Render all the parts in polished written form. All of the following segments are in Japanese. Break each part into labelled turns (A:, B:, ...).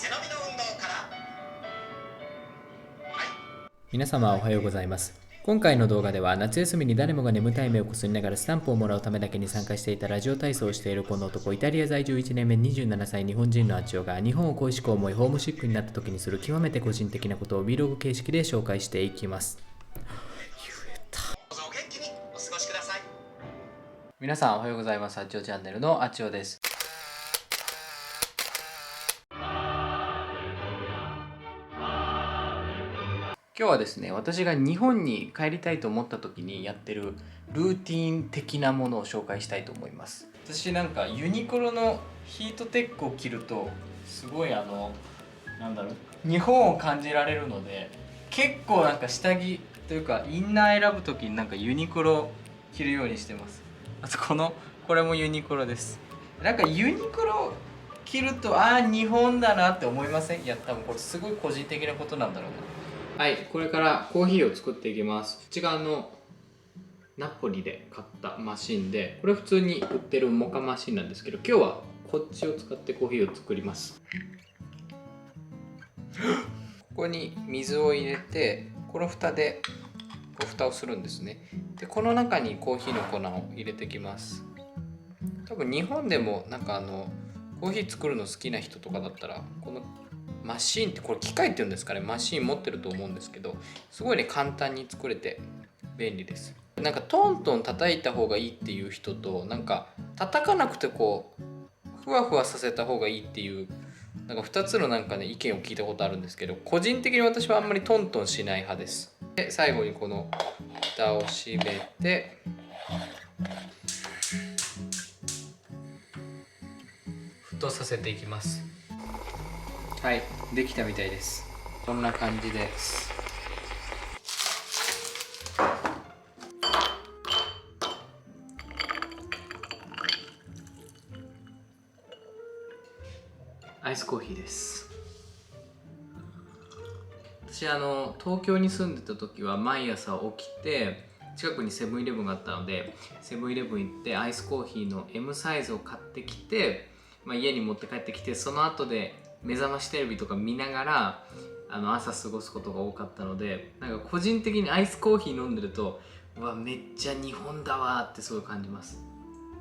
A: 背伸びの運動から。
B: 皆様おはようございます。今回の動画では夏休みに誰もが眠たい目をこすりながらスタンプをもらうためだけに参加していたラジオ体操をしているこの男、イタリア在住1年目27歳日本人のアチオが日本を恋しく思いホームシックになった時にする極めて個人的なことを Vlog 形式で紹介していきます。
A: どうぞお元気にお過ごしください。
B: 皆さんおはようございます。アチオチャンネルのアチオです。今日はですね、私が日本に帰りたいと思った時にやってるルーティン的なものを紹介したいと思います。私なんかユニクロのヒートテックを着るとすごい日本を感じられるので、結構なんか下着というかインナー選ぶ時になんかユニクロ着るようにしてます。あとこれもユニクロです。なんかユニクロ着ると日本だなって思いません？いや多分これすごい個人的なことなんだろうな。はい、これからコーヒーを作っていきます。こっち側のナポリで買ったマシンで、これ普通に売ってるモカマシンなんですけど、今日はこっちを使ってコーヒーを作ります。ここに水を入れて、この蓋で蓋をするんですね。で、この中にコーヒーの粉を入れていきます。多分日本でもコーヒー作るの好きな人とかだったら、このマシンってこれ機械っていうんですかね、マシン持ってると思うんですけど、すごいね簡単に作れて便利です。なんかトントン叩いた方がいいっていう人と、なんか叩かなくてふわふわさせた方がいいっていうなんか2つの意見を聞いたことあるんですけど、個人的に私はあんまりトントンしない派です。で最後にこの蓋を閉めて沸騰させていきます。はい、できたみたいです。こんな感じです。アイスコーヒーです。私東京に住んでた時は毎朝起きて近くにセブンイレブンがあったので、セブンイレブン行ってアイスコーヒーの M サイズを買ってきて、家に持って帰ってきて、その後で目覚ましテレビとか見ながら朝過ごすことが多かったので、なんか個人的にアイスコーヒー飲んでると、うわめっちゃ日本だわってすごい感じます。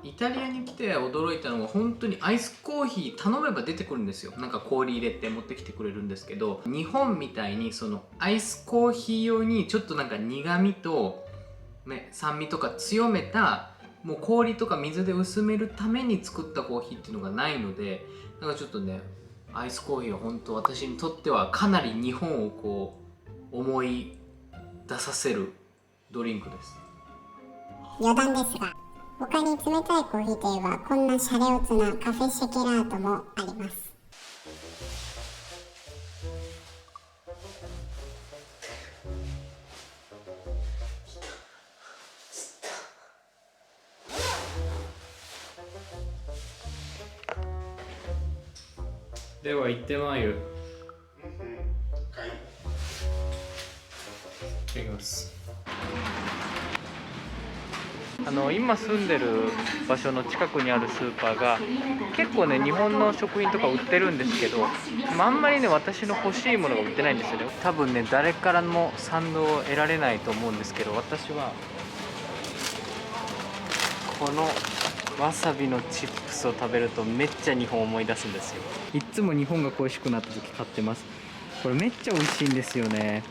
B: イタリアに来て驚いたのは、本当にアイスコーヒー頼めば出てくるんですよ。なんか氷入れて持ってきてくれるんですけど、日本みたいにそのアイスコーヒー用にちょっとなんか苦味と、酸味とか強めた、もう氷とか水で薄めるために作ったコーヒーっていうのがないので、なんかちょっとねアイスコーヒーは本当私にとってはかなり日本を思い出させるドリンクです。
C: 余談ですが、他に冷たいコーヒーといえばこんなシャレオツなカフェシェケラートもあります。
B: では行ってまいる。いきます。今住んでる場所の近くにあるスーパーが結構ね日本の食品とか売ってるんですけど、あんまりね私の欲しいものが売ってないんですよね。多分ね誰からも賛同を得られないと思うんですけど、私はこのわさびのチップスを食べるとめっちゃ日本を思い出すんですよ。いつも日本が恋しくなった時買ってます。これめっちゃ美味しいんですよね。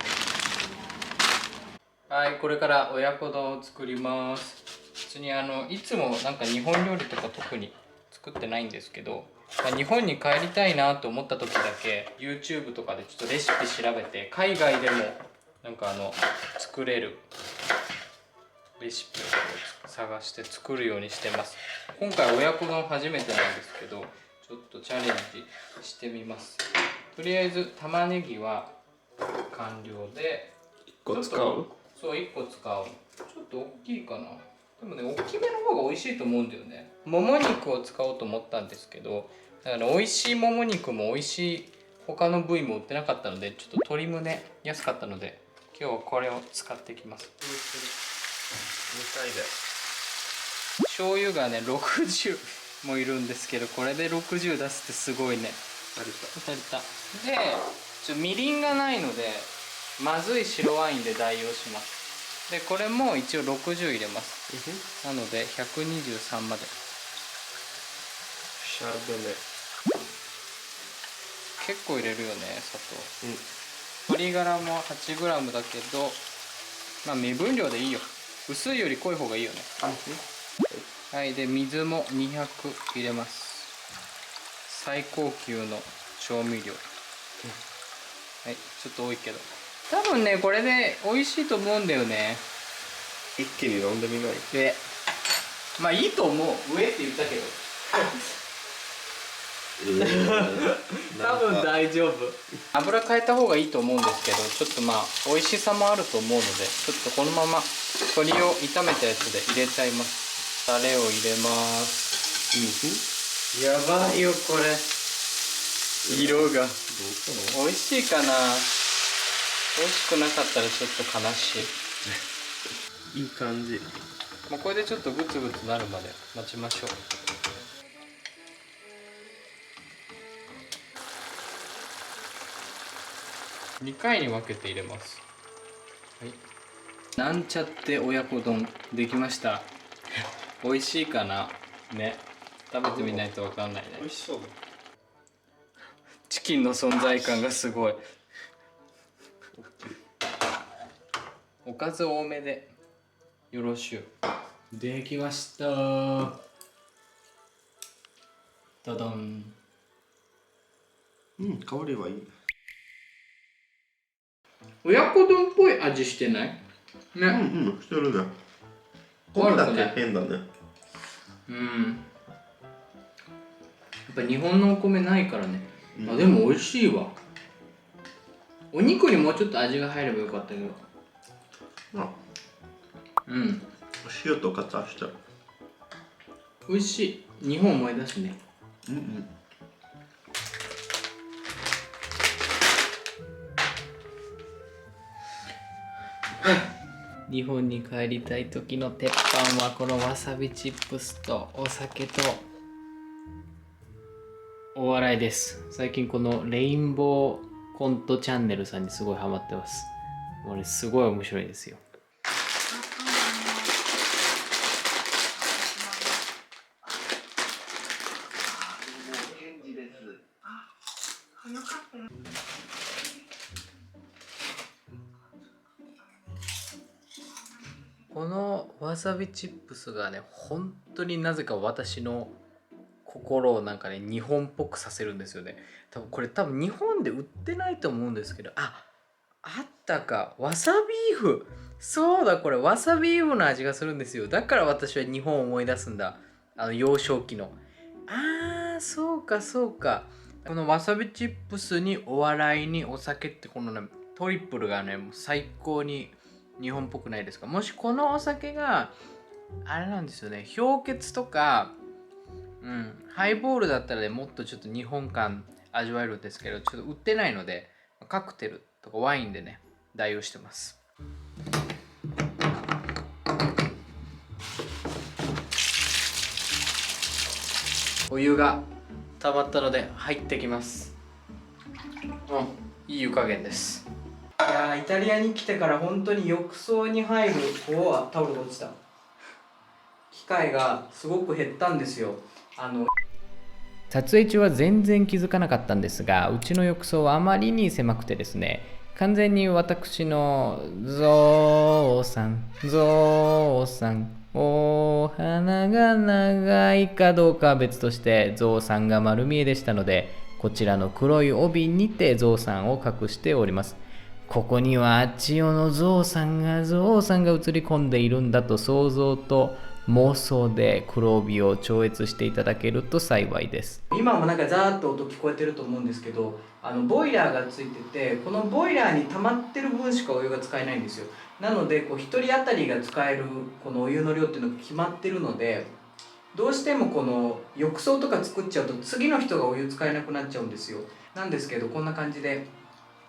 B: はい、これから親子丼を作ります。別にいつもなんか日本料理とか特に作ってないんですけど、日本に帰りたいなと思った時だけ YouTube とかでちょっとレシピ調べて、海外でも作れるレシピを探して作るようにしてます。今回親子丼初めてなんですけど、ちょっとチャレンジしてみます。とりあえず玉ねぎは完了で、
D: 1個使う？
B: そう1個使う。ちょっと大きいかな。でもね大きめの方が美味しいと思うんだよね。もも肉を使おうと思ったんですけど、だから美味しいもも肉も美味しい他の部位も売ってなかったので、ちょっと鶏胸安かったので今日はこれを使っていきます。
D: 2回で
B: 醤油がね60もいるんですけど、これで60出すってすごいね。
D: 足りた。
B: 足りた。でみりんがないのでまずい白ワインで代用します。でこれも一応60入れます。なので123まで。
D: シャルドネ。
B: 結構入れるよね砂糖。
D: うん。
B: 鶏ガラも 8g だけど、まあ目分量でいいよ。薄いより濃い方がいいよね。はい、で水も200入れます。最高級の調味料。はい、ちょっと多いけど多分ねこれで美味しいと思うんだよね。
D: 一気に飲んでみない？
B: でまあいいと思う。上って言ったけど多分大丈夫。油変えた方がいいと思うんですけど、ちょっとまあ美味しさもあると思うので、ちょっとこのまま鶏を炒めたやつで入れちゃいます。タレを入れます。やばいよこれ。色が
D: どうしたの？
B: 美味しいかな。美味しくなかったらちょっと悲しい。
D: いい感じ。
B: もうこれでちょっとグツグツなるまで待ちましょう。2回に分けて入れます。はい、なんちゃって親子丼できました。美味しいかなね。食べてみないと分かんないね。
D: 美味しそうだ。
B: チキンの存在感がすごい。おかず多めでよろしゅう。できました。ダダン。
D: うん、香りはいい。
B: 親子丼っぽい味してない？ね。
D: うん、してるね。これだけ変だね。
B: うん。やっぱ日本のお米ないからね。あ、でも美味しいわ。お肉にもうちょっと味が入ればよかったけど。
D: あ、
B: うん。
D: 塩とか足した。
B: 美味しい。日本思い出すね。
D: うんうん。
B: 日本に帰りたい時の鉄板はこのわさびチップスとお酒とお笑いです。最近このレインボーコントチャンネルさんにすごいハマってます。これすごい面白いですよ。このわさびチップスがね、本当になぜか私の心をなんかね、日本っぽくさせるんですよね。多分日本で売ってないと思うんですけど、あったか、わさビーフ。そうだ、これわさビーフの味がするんですよ。だから私は日本を思い出すんだ。幼少期の。そうかそうか。このわさびチップスにお笑いにお酒ってこのね、トリプルがね、もう最高に日本っぽくないですか。もしこのお酒があれなんですよね、氷結とか、ハイボールだったらね、もっとちょっと日本感味わえるんですけど、ちょっと売ってないのでカクテルとかワインでね代用してます。お湯が溜まったので入ってきます。いい湯加減です。いやー、イタリアに来てから本当に浴槽に入るタオルが落ちた機会がすごく減ったんですよ。撮影中は全然気づかなかったんですが、うちの浴槽はあまりに狭くてですね、完全に私のゾウさんお花が長いかどうかは別としてゾウさんが丸見えでしたので、こちらの黒い帯にてゾウさんを隠しております。ここにはあっちよのゾウさんが映り込んでいるんだと想像と妄想で黒帯を超越していただけると幸いです。今もなんかザーッと音聞こえてると思うんですけど、ボイラーがついてて、このボイラーに溜まってる分しかお湯が使えないんですよ。なので1人当たりが使えるこのお湯の量っていうのが決まってるので、どうしてもこの浴槽とか作っちゃうと次の人がお湯使えなくなっちゃうんですよ。なんですけど、こんな感じで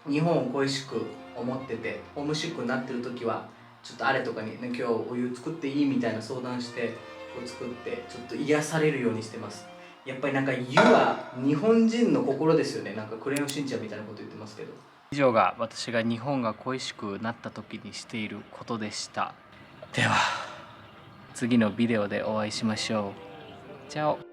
B: 日本を恋しく思ってて、ホームシックになってる時はちょっとあれとかにね、今日お湯作っていいみたいな相談して作ってちょっと癒されるようにしてます。やっぱりなんか湯は日本人の心ですよね。なんかクレヨンしんちゃんみたいなこと言ってますけど。以上が私が日本が恋しくなった時にしていることでした。では次のビデオでお会いしましょう。チャオ。